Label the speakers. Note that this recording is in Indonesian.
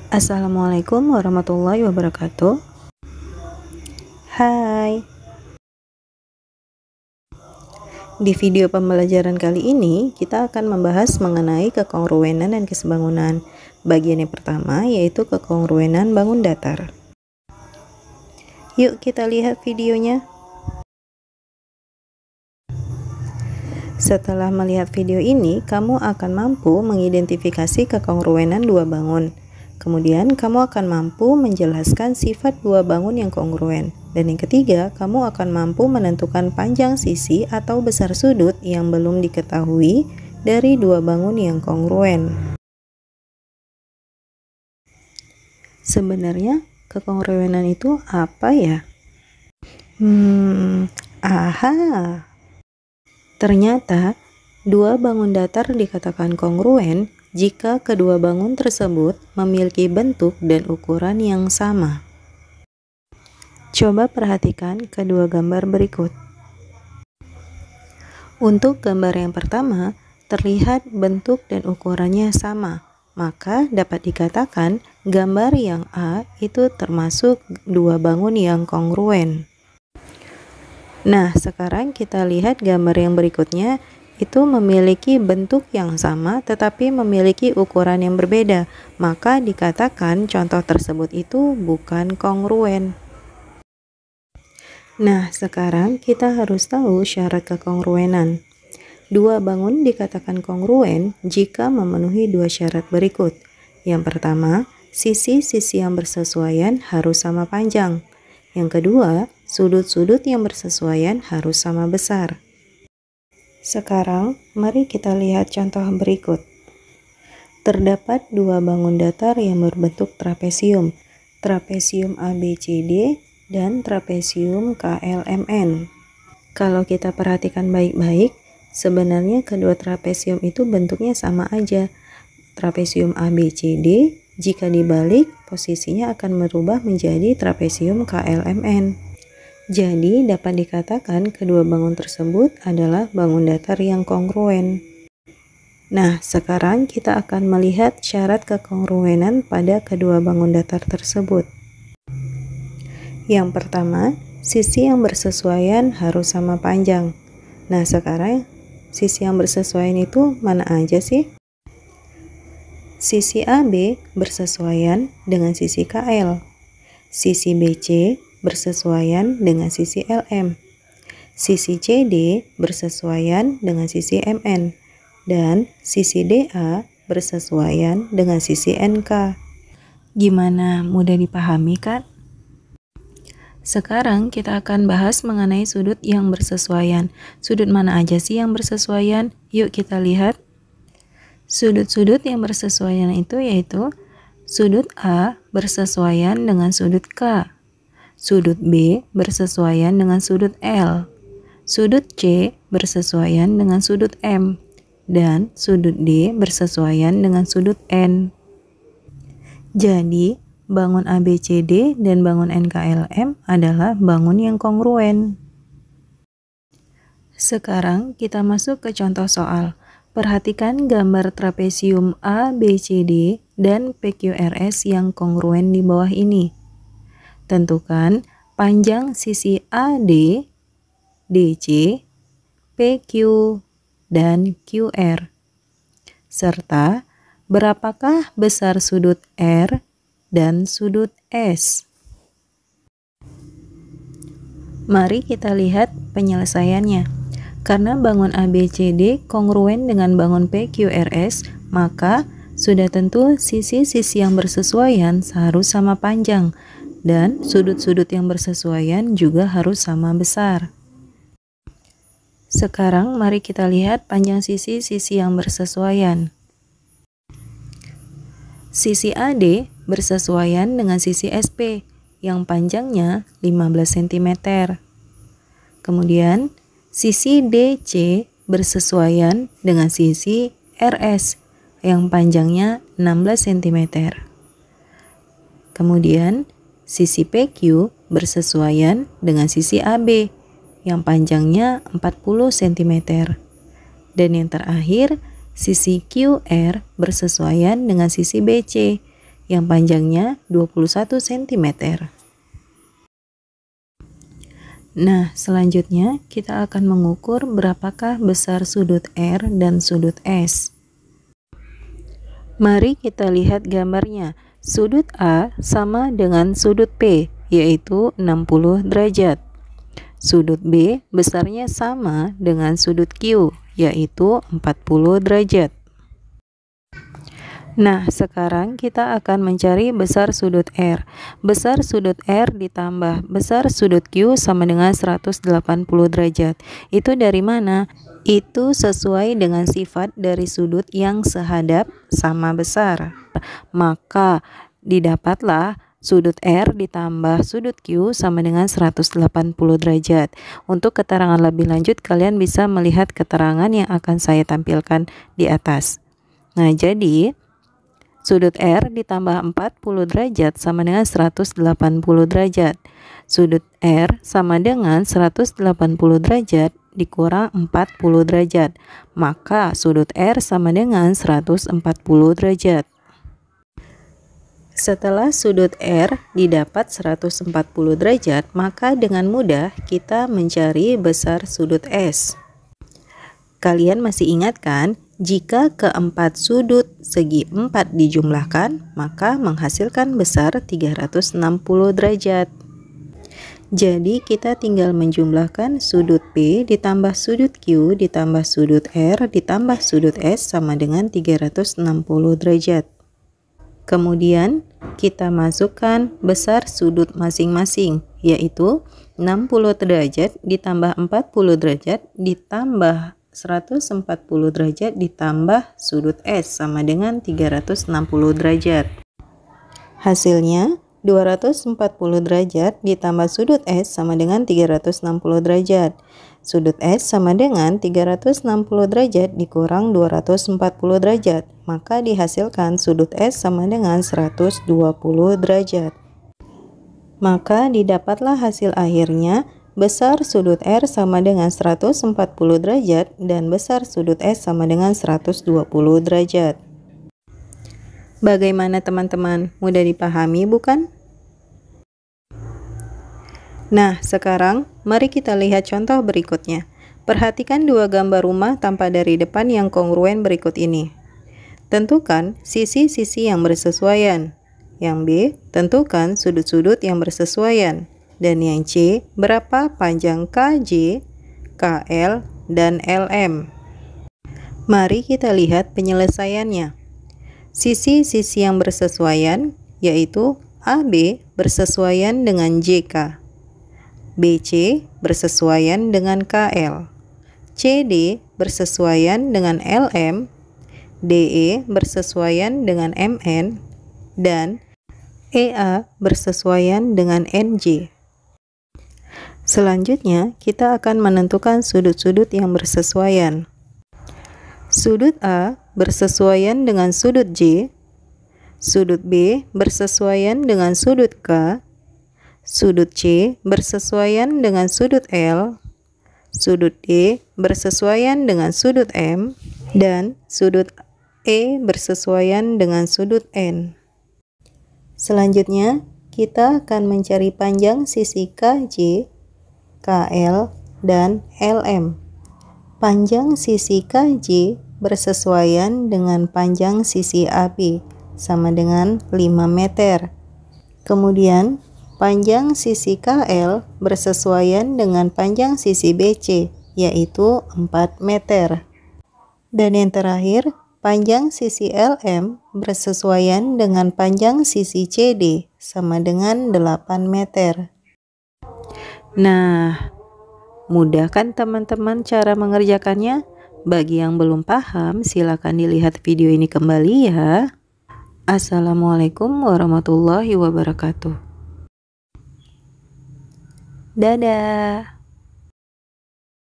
Speaker 1: Assalamualaikum warahmatullahi wabarakatuh. Hai. Di video pembelajaran kali ini, kita akan membahas mengenai kekongruenan dan kesebangunan. Bagian yang pertama yaitu kekongruenan bangun datar. Yuk kita lihat videonya. Setelah melihat video ini, kamu akan mampu mengidentifikasi kekongruenan dua bangun. Kemudian, kamu akan mampu menjelaskan sifat dua bangun yang kongruen. Dan yang ketiga, kamu akan mampu menentukan panjang sisi atau besar sudut yang belum diketahui dari dua bangun yang kongruen. Sebenarnya, kekongruenan itu apa ya? Ternyata, dua bangun datar dikatakan kongruen jika kedua bangun tersebut memiliki bentuk dan ukuran yang sama. Coba perhatikan kedua gambar berikut. Untuk gambar yang pertama, terlihat bentuk dan ukurannya sama, maka dapat dikatakan gambar yang A itu termasuk dua bangun yang kongruen. Nah, sekarang kita lihat gambar yang berikutnya, itu memiliki bentuk yang sama tetapi memiliki ukuran yang berbeda, maka dikatakan contoh tersebut itu bukan kongruen. Nah, sekarang kita harus tahu syarat kekongruenan. Dua bangun dikatakan kongruen jika memenuhi dua syarat berikut. Yang pertama, sisi-sisi yang bersesuaian harus sama panjang. Yang kedua, sudut-sudut yang bersesuaian harus sama besar. Sekarang, mari kita lihat contoh berikut. Terdapat dua bangun datar yang berbentuk trapesium, trapesium ABCD dan trapesium KLMN. Kalau kita perhatikan baik-baik, sebenarnya kedua trapesium itu bentuknya sama aja. Trapesium ABCD, jika dibalik, posisinya akan berubah menjadi trapesium KLMN. Jadi, dapat dikatakan kedua bangun tersebut adalah bangun datar yang kongruen. Nah, sekarang kita akan melihat syarat kekongruenan pada kedua bangun datar tersebut. Yang pertama, sisi yang bersesuaian harus sama panjang. Nah, sekarang sisi yang bersesuaian itu mana aja sih? Sisi AB bersesuaian dengan sisi KL. Sisi BC bersesuaian dengan sisi LM. Sisi CD bersesuaian dengan sisi MN. Dan sisi DA bersesuaian dengan sisi NK. Gimana, mudah dipahami kan? Sekarang kita akan bahas mengenai sudut yang bersesuaian. Sudut mana aja sih yang bersesuaian? Yuk kita lihat. Sudut-sudut yang bersesuaian itu yaitu sudut A bersesuaian dengan sudut K. Sudut B bersesuaian dengan sudut L. Sudut C bersesuaian dengan sudut M. Dan sudut D bersesuaian dengan sudut N. Jadi, bangun ABCD dan bangun NKLM adalah bangun yang kongruen. Sekarang kita masuk ke contoh soal. Perhatikan gambar trapesium ABCD dan PQRS yang kongruen di bawah ini. Tentukan panjang sisi AD, DC, PQ, dan QR. Serta berapakah besar sudut R dan sudut S? Mari kita lihat penyelesaiannya. Karena bangun ABCD kongruen dengan bangun PQRS, maka sudah tentu sisi-sisi yang bersesuaian harus sama panjang. Dan sudut-sudut yang bersesuaian juga harus sama besar. Sekarang mari kita lihat panjang sisi-sisi yang bersesuaian. Sisi AD bersesuaian dengan sisi SP yang panjangnya 15 cm. Kemudian sisi DC bersesuaian dengan sisi RS yang panjangnya 16 cm. Kemudian sisi PQ bersesuaian dengan sisi AB yang panjangnya 40 cm. Dan yang terakhir, sisi QR bersesuaian dengan sisi BC yang panjangnya 21 cm. Nah, selanjutnya kita akan mengukur berapakah besar sudut R dan sudut S. Mari kita lihat gambarnya. Sudut A sama dengan sudut P, yaitu 60 derajat. Sudut B besarnya sama dengan sudut Q, yaitu 40 derajat. Nah, sekarang kita akan mencari besar sudut R. Besar sudut R ditambah besar sudut Q sama dengan 180 derajat. Itu dari mana? Itu sesuai dengan sifat dari sudut yang sehadap sama besar. Maka didapatlah sudut R ditambah sudut Q sama dengan 180 derajat. Untuk keterangan lebih lanjut, kalian bisa melihat keterangan yang akan saya tampilkan di atas. Nah, jadi sudut R ditambah 40 derajat sama dengan 180 derajat. Sudut R sama dengan 180 derajat dikurang 40 derajat. Maka sudut R sama dengan 140 derajat. Setelah sudut R didapat 140 derajat, maka dengan mudah kita mencari besar sudut S. Kalian masih ingat kan? Jika keempat sudut segi 4 dijumlahkan, maka menghasilkan besar 360 derajat. Jadi kita tinggal menjumlahkan sudut P ditambah sudut Q ditambah sudut R ditambah sudut S sama dengan 360 derajat. Kemudian kita masukkan besar sudut masing-masing, yaitu 60 derajat ditambah 40 derajat ditambah 140 derajat ditambah sudut S sama dengan 360 derajat. Hasilnya 240 derajat ditambah sudut S sama dengan 360 derajat. Sudut S sama dengan 360 derajat dikurang 240 derajat. Maka dihasilkan sudut S sama dengan 120 derajat. Maka didapatlah hasil akhirnya besar sudut R sama dengan 140 derajat dan besar sudut S sama dengan 120 derajat. Bagaimana teman-teman? Mudah dipahami bukan? Nah, sekarang mari kita lihat contoh berikutnya. Perhatikan dua gambar rumah tanpa dari depan yang kongruen berikut ini. Tentukan sisi-sisi yang bersesuaian. Yang B, tentukan sudut-sudut yang bersesuaian. Dan yang C, berapa panjang KJ, KL, dan LM. Mari kita lihat penyelesaiannya. Sisi-sisi yang bersesuaian yaitu AB bersesuaian dengan JK, BC bersesuaian dengan KL, CD bersesuaian dengan LM, DE bersesuaian dengan MN, dan EA bersesuaian dengan NJ. Selanjutnya, kita akan menentukan sudut-sudut yang bersesuaian. Sudut A bersesuaian dengan sudut J, sudut B bersesuaian dengan sudut K, sudut C bersesuaian dengan sudut L, sudut D bersesuaian dengan sudut M, dan sudut E bersesuaian dengan sudut N. Selanjutnya, kita akan mencari panjang sisi KJ, KL, dan LM. Panjang sisi KJ bersesuaian dengan panjang sisi AB, sama dengan 5 meter. Kemudian, panjang sisi KL bersesuaian dengan panjang sisi BC, yaitu 4 meter. Dan yang terakhir, panjang sisi LM bersesuaian dengan panjang sisi CD, sama dengan 8 meter. Nah, mudah kan teman-teman cara mengerjakannya? Bagi yang belum paham, silakan dilihat video ini kembali ya. Assalamualaikum warahmatullahi wabarakatuh. Dadah.